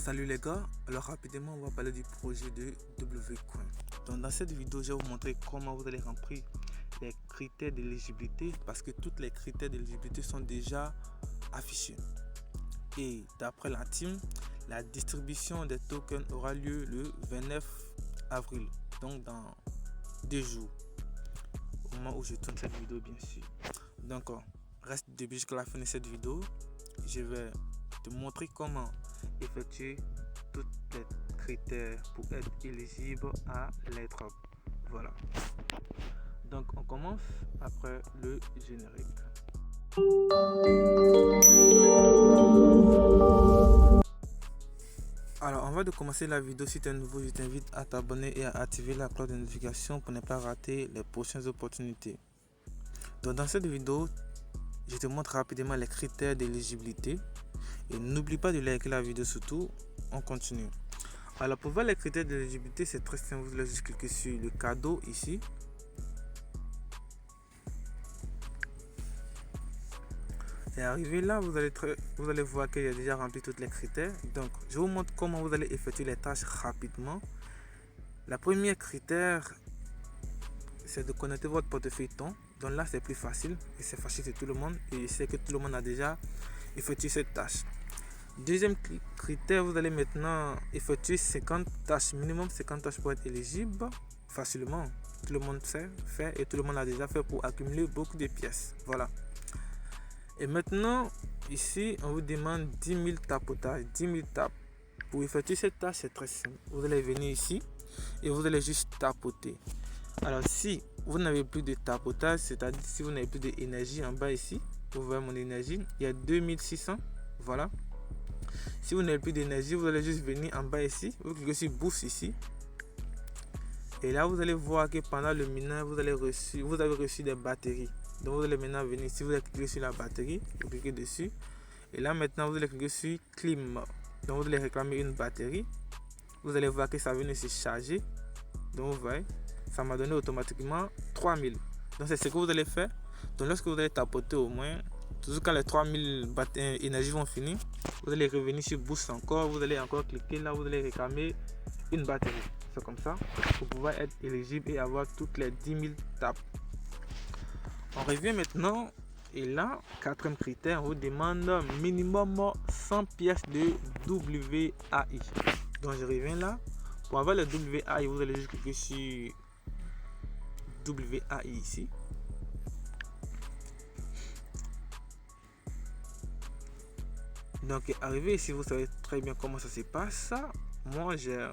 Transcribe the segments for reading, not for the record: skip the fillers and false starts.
Salut les gars, alors rapidement on va parler du projet de WCoin. Donc dans cette vidéo je vais vous montrer comment vous allez remplir les critères d'éligibilité parce que tous les critères d'éligibilité sont déjà affichés. Et d'après la team, la distribution des tokens aura lieu le 29 avril, donc dans 2 jours, au moment où je tourne cette vidéo bien sûr. Donc reste depuis jusqu'à la fin de cette vidéo, je vais te montrer comment effectuer tous les critères pour être éligible à l'airdrop. Voilà. Donc on commence après le générique. Alors avant de commencer la vidéo, si tu es nouveau, je t'invite à t'abonner et à activer la cloche de notification pour ne pas rater les prochaines opportunités. Donc dans cette vidéo, je te montre rapidement les critères d'éligibilité. Et n'oublie pas de liker la vidéo surtout, on continue. Alors pour voir les critères d'éligibilité, c'est très simple, vous allez juste cliquer sur le cadeau ici. Et arrivé là, vous allez voir qu'il y a déjà rempli tous les critères. Donc je vous montre comment vous allez effectuer les tâches rapidement. La première critère, c'est de connecter votre portefeuille ton. Donc là c'est plus facile et c'est facile de tout le monde. Et je sais que tout le monde a déjà effectué cette tâche. Deuxième critère, vous allez maintenant effectuer 50 tâches, minimum 50 tâches pour être éligible facilement. Tout le monde sait faire et tout le monde l'a déjà fait pour accumuler beaucoup de pièces. Voilà. Et maintenant, ici, on vous demande 10 000 tapotages, 10 000 tapes. Pour effectuer cette tâche, c'est très simple. Vous allez venir ici et vous allez juste tapoter. Alors, si vous n'avez plus de tapotage, c'est-à-dire si vous n'avez plus d'énergie en bas ici, vous voyez mon énergie, il y a 2600. Voilà. Si vous n'avez plus d'énergie, vous allez juste venir en bas ici, vous cliquez sur boost ici. Et là, vous allez voir que pendant le minage, vous avez reçu des batteries. Donc, vous allez maintenant venir ici, vous allez cliquer sur la batterie, vous cliquez dessus. Et là, maintenant, vous allez cliquer sur clim. Donc, vous allez réclamer une batterie. Vous allez voir que ça vient de se charger. Donc, vous voyez, ça m'a donné automatiquement 3000. Donc, c'est ce que vous allez faire. Donc, lorsque vous allez tapoter au moins, toujours quand les 3000 énergies vont finir, vous allez revenir sur boost encore, vous allez encore cliquer là, vous allez réclamer une batterie. C'est comme ça pour pouvoir être éligible et avoir toutes les 10 000 tapes. On revient maintenant et là, quatrième critère, on vous demande minimum 100 pièces de WAI. Donc je reviens là. Pour avoir le WAI, vous allez juste cliquer sur WAI ici. Donc arrivé ici, vous savez très bien comment ça se passe. Moi j'ai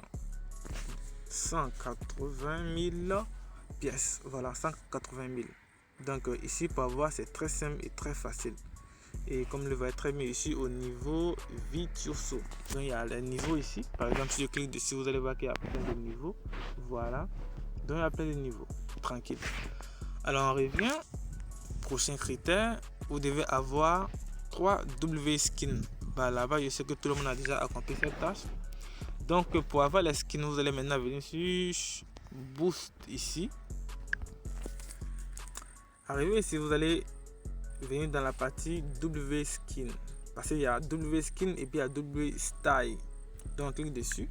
180 000 pièces. Voilà, 180 000. Donc ici pour avoir, c'est très simple et très facile. Et comme vous le voyez très bien ici au niveau Virtuoso. Donc il y a les niveaux ici. Par exemple, si je clique dessus, vous allez voir qu'il y a plein de niveaux. Voilà. Donc il y a plein de niveaux. Tranquille. Alors on revient. Prochain critère, vous devez avoir 3 W skins. Bah, là-bas, je sais que tout le monde a déjà accompli cette tâche. Donc, pour avoir les skins, vous allez maintenant venir sur Boost ici. Arrivé ici, vous allez venir dans la partie W skin. Parce qu'il y a W skin et puis il y a W style. Donc, on clique dessus.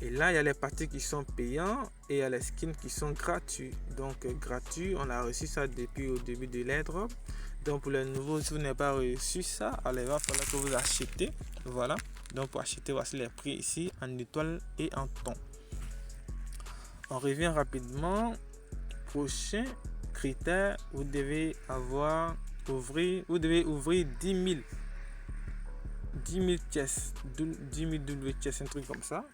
Et là, il y a les parties qui sont payantes et il y a les skins qui sont gratuits. Donc, gratuit, on a reçu ça depuis au début de l'airdrop. Donc, pour les nouveaux, si vous n'avez pas reçu ça, alors il va falloir que vous achetez. Voilà. Donc, pour acheter, voici les prix ici en étoile et en ton. On revient rapidement. Prochain critère, vous devez ouvrir 10 000 pièces, 10 000 W pièces, un truc comme ça.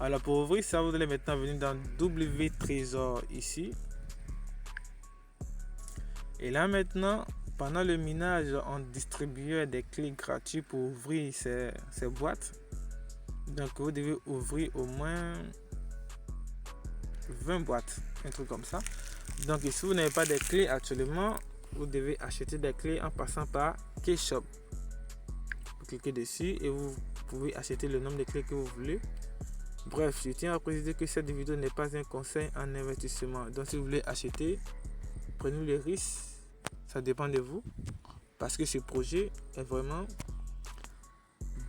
Alors pour ouvrir ça, vous allez maintenant venir dans W Trésor ici. Et là maintenant, pendant le minage, on distribuait des clés gratuites pour ouvrir ces boîtes. Donc vous devez ouvrir au moins 20 boîtes, un truc comme ça. Donc si vous n'avez pas de clés actuellement, vous devez acheter des clés en passant par Keyshop. Vous cliquez dessus et vous pouvez acheter le nombre de clés que vous voulez. Bref, je tiens à préciser que cette vidéo n'est pas un conseil en investissement. Donc si vous voulez acheter, prenez le risque, ça dépend de vous. Parce que ce projet est vraiment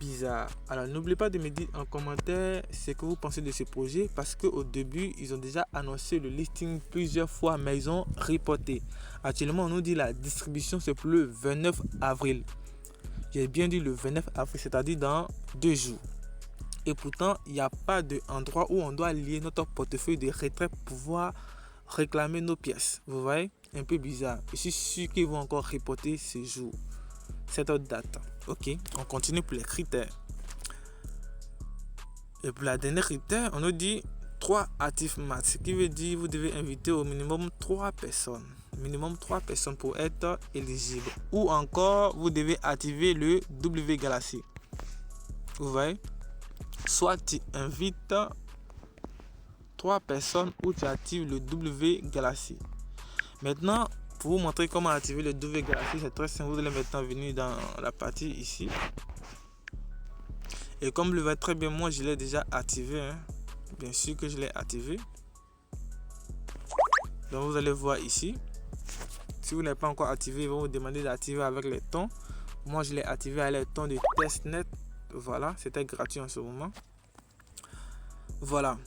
bizarre. Alors n'oubliez pas de me dire en commentaire ce que vous pensez de ce projet, parce qu'au début ils ont déjà annoncé le listing plusieurs fois mais ils ont reporté. Actuellement on nous dit la distribution c'est pour le 29 avril. J'ai bien dit le 29 avril, c'est-à-dire dans 2 jours. Et pourtant il n'y a pas d'endroit où on doit lier notre portefeuille de retrait pour pouvoir réclamer nos pièces. Vous voyez, un peu bizarre. Je suis sûr qu'ils vont encore reporter ce jour, cette autre date. Ok, on continue pour les critères. Et pour la dernière critère, on nous dit 3 actifs max, ce qui veut dire vous devez inviter au minimum 3 personnes. Minimum 3 personnes pour être éligible. Ou encore, vous devez activer le W Galaxy. Vous voyez, soit tu invites 3 personnes ou tu actives le W Galaxy. Maintenant, pour vous montrer comment activer le W Galaxy, c'est très simple. Vous allez maintenant venir dans la partie ici. Et comme vous le voyez très bien, moi je l'ai déjà activé. Bien sûr que je l'ai activé. Donc vous allez voir ici. Si vous n'avez pas encore activé, ils vont vous demander d'activer avec les tons. Moi je l'ai activé avec les tons de testnet. Voilà, c'était gratuit en ce moment. Voilà.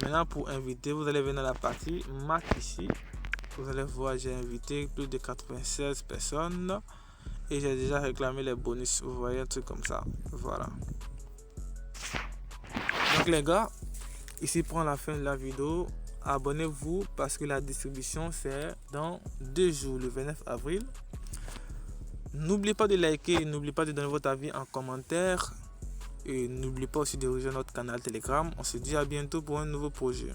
Maintenant pour inviter, vous allez venir dans la partie Mac ici. Vous allez voir, j'ai invité plus de 96 personnes et j'ai déjà réclamé les bonus. Vous voyez, un truc comme ça. Voilà. Donc les gars, ici prend la fin de la vidéo. Abonnez-vous parce que la distribution c'est dans 2 jours, le 29 avril. N'oubliez pas de liker, n'oubliez pas de donner votre avis en commentaire. Et n'oubliez pas aussi de rejoindre notre canal Telegram. On se dit à bientôt pour un nouveau projet.